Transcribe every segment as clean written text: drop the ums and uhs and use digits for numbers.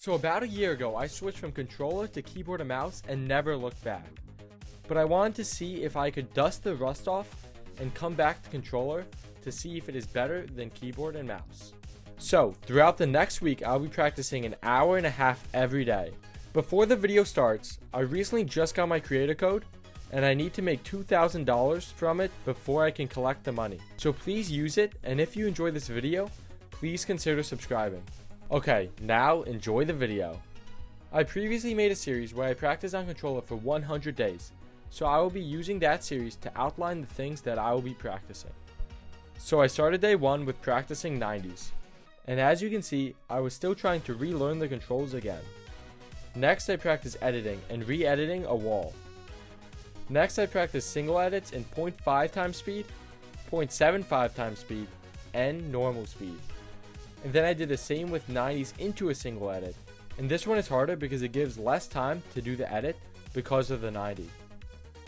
So about a year ago, I switched from controller to keyboard and mouse and never looked back. But I wanted to see if I could dust the rust off and come back to controller to see if it is better than keyboard and mouse. So throughout the next week, I'll be practicing an hour and a half every day. Before the video starts, I recently just got my creator code and I need to make $2,000 from it before I can collect the money. So please use it, and if you enjoy this video, please consider subscribing. Okay, now enjoy the video. I previously made a series where I practiced on controller for 100 days, so I will be using that series to outline the things that I will be practicing. So I started day 1 with practicing 90s, and as you can see, I was still trying to relearn the controls again. Next I practiced editing and re-editing a wall. Next I practiced single edits in 0.5 times speed, 0.75 times speed, and normal speed. And then I did the same with 90s into a single edit, and this one is harder because it gives less time to do the edit because of the 90.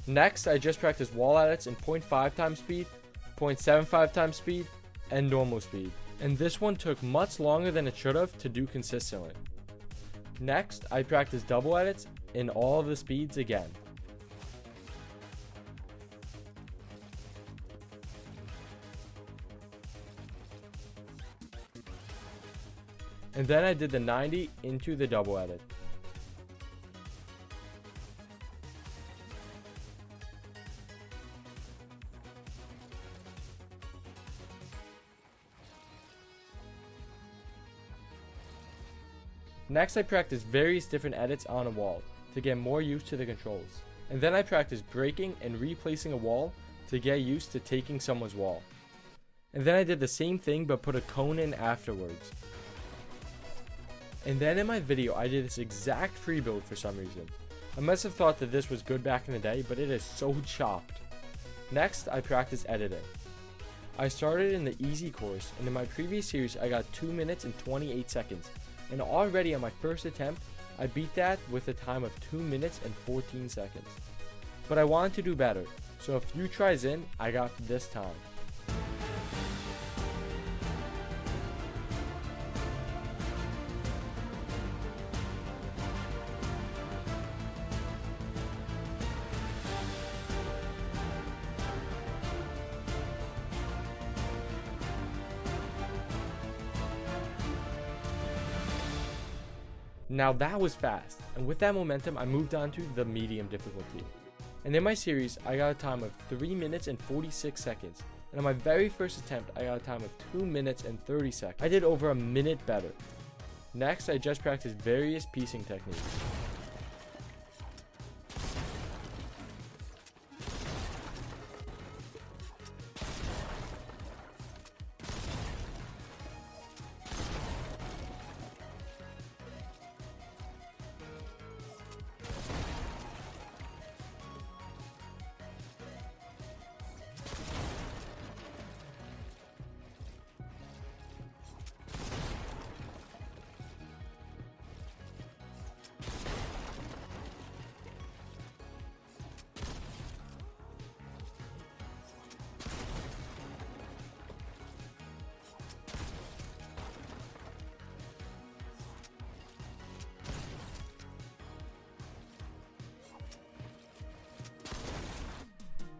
Next I just practiced wall edits in 0.5 times speed, 0.75 times speed, and normal speed, and this one took much longer than it should have to do consistently. Next I practiced double edits in all of the speeds again. And then I did the 90 into the double edit. Next I practiced various different edits on a wall to get more used to the controls. And then I practiced breaking and replacing a wall to get used to taking someone's wall. And then I did the same thing but put a cone in afterwards. And then in my video, I did this exact free build for some reason. I must have thought that this was good back in the day, but it is so chopped. Next, I practiced editing. I started in the easy course, and in my previous series, I got 2 minutes and 28 seconds. And already on my first attempt, I beat that with a time of 2 minutes and 14 seconds. But I wanted to do better, so a few tries in, I got this time. Now that was fast, and with that momentum I moved on to the medium difficulty. And in my series I got a time of 3 minutes and 46 seconds, and on my very first attempt I got a time of 2 minutes and 30 seconds. I did over a minute better. Next I just practiced various piecing techniques.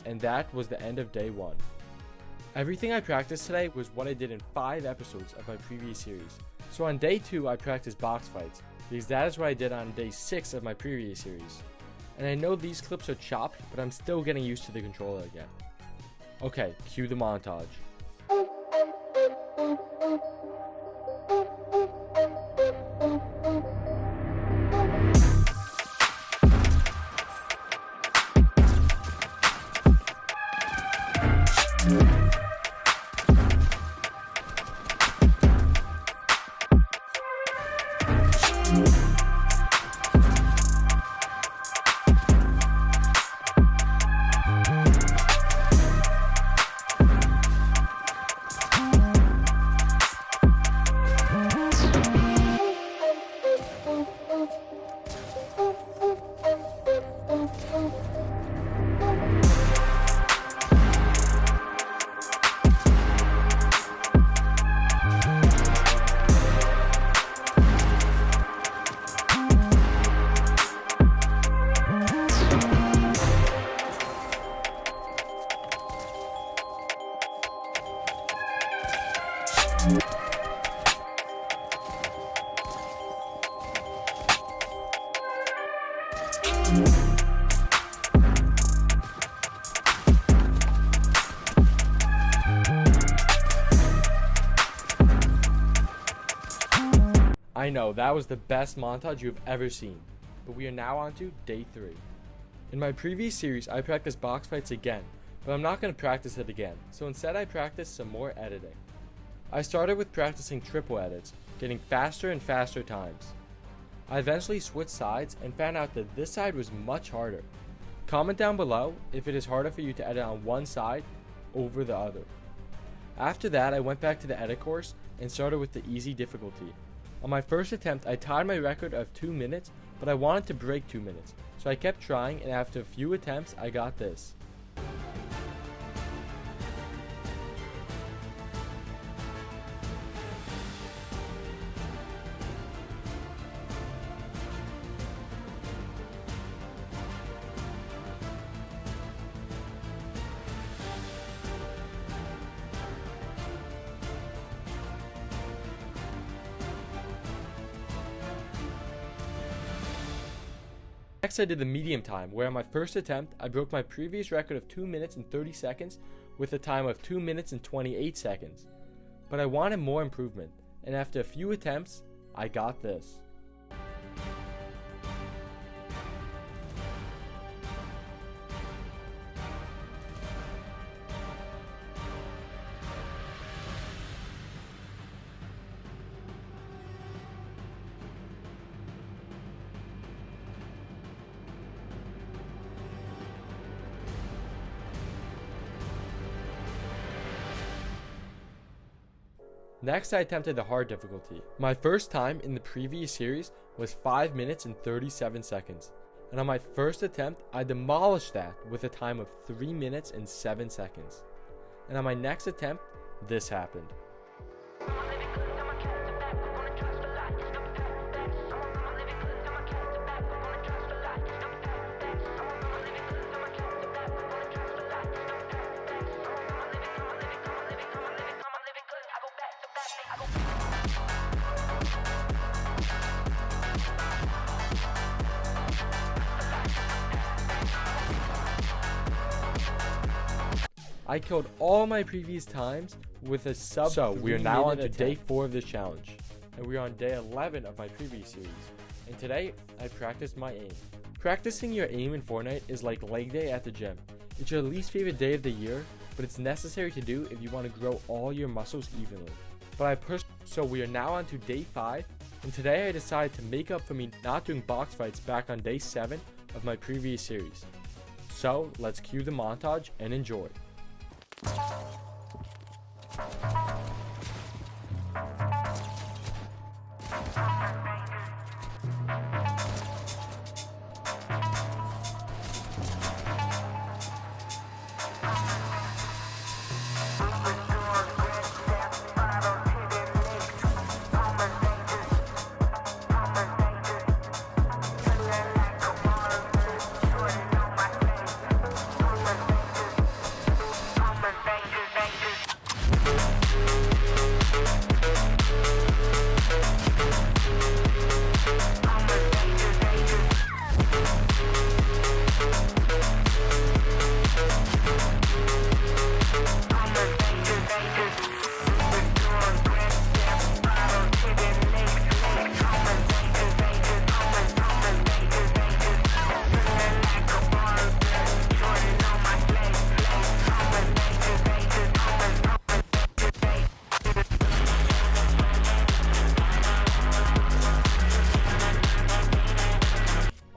And that was the end of day 1. Everything I practiced today was what I did in 5 episodes of my previous series. So on day 2 I practiced box fights, because that is what I did on day 6 of my previous series. And I know these clips are chopped, but I'm still getting used to the controller again. Okay, cue the montage. I know, that was the best montage you've ever seen, but we are now on to day 3. In my previous series, I practiced box fights again, but I'm not going to practice it again, so instead I practiced some more editing. I started with practicing triple edits, getting faster and faster times. I eventually switched sides and found out that this side was much harder. Comment down below if it is harder for you to edit on one side over the other. After that, I went back to the edit course and started with the easy difficulty. On my first attempt, I tied my record of 2 minutes, but I wanted to break 2 minutes, so I kept trying, and after a few attempts, I got this. Next, I did the medium time, where on my first attempt, I broke my previous record of 2 minutes and 30 seconds with a time of 2 minutes and 28 seconds. But I wanted more improvement, and after a few attempts, I got this. Next, I attempted the hard difficulty. My first time in the previous series was 5 minutes and 37 seconds. And on my first attempt, I demolished that with a time of 3 minutes and 7 seconds. And on my next attempt, this happened. I killed all my previous times with a sub. So we are now on to day 4 of this challenge, and we are on day 11 of my previous series. And today I practiced my aim. Practicing your aim in Fortnite is like leg day at the gym. It's your least favorite day of the year, but it's necessary to do if you want to grow all your muscles evenly. So we are now on to day 5, and today I decided to make up for me not doing box fights back on day 7 of my previous series. So let's cue the montage and enjoy.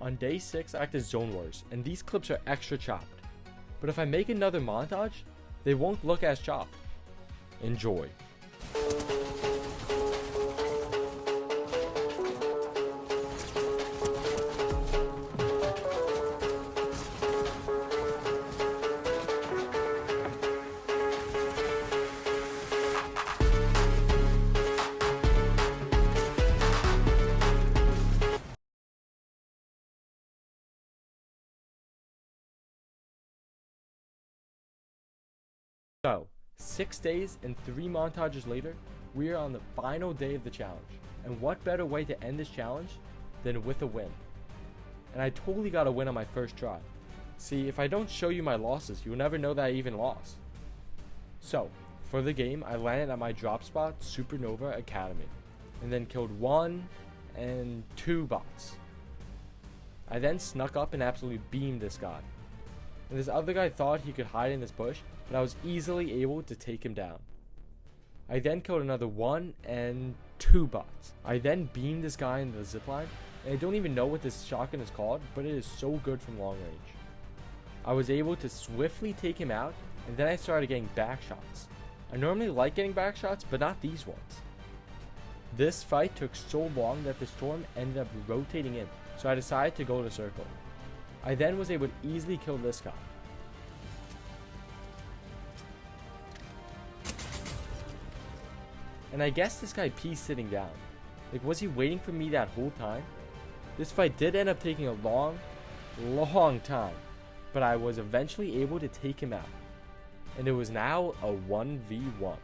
On day 6, I act as Zone Wars, and these clips are extra chopped. But if I make another montage, they won't look as chopped. Enjoy. So, 6 days and 3 montages later, we are on the final day of the challenge. And what better way to end this challenge than with a win? and I totally got a win on my first try. See, if I don't show you my losses, you'll never know that I even lost. So, for the game, I landed at my drop spot, Supernova Academy, and then killed 1 and 2 bots. I then snuck up and absolutely beamed this guy. And this other guy thought he could hide in this bush, but I was easily able to take him down. I then killed another 1 and 2 bots. I then beamed this guy into the zipline, and I don't even know what this shotgun is called, but it is so good from long range. I was able to swiftly take him out, and then I started getting back shots. I normally like getting back shots, but not these ones. This fight took so long that the storm ended up rotating in, so I decided to go to circle. I then was able to easily kill this guy. And I guess this guy pees sitting down. Like, was he waiting for me that whole time? This fight did end up taking a long time, but I was eventually able to take him out. And it was now a 1v1.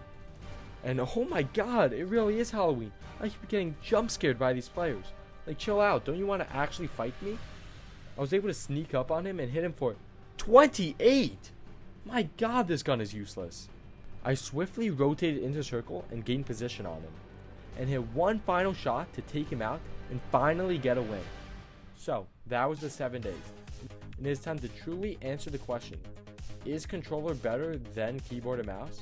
And oh my god, it really is Halloween. I keep getting jump scared by these players. Like, chill out, don't you want to actually fight me? I was able to sneak up on him and hit him for 28! My god, this gun is useless. I swiftly rotated into circle and gained position on him, and hit one final shot to take him out and finally get a win. So, that was the 7 days. And it is time to truly answer the question, is controller better than keyboard and mouse?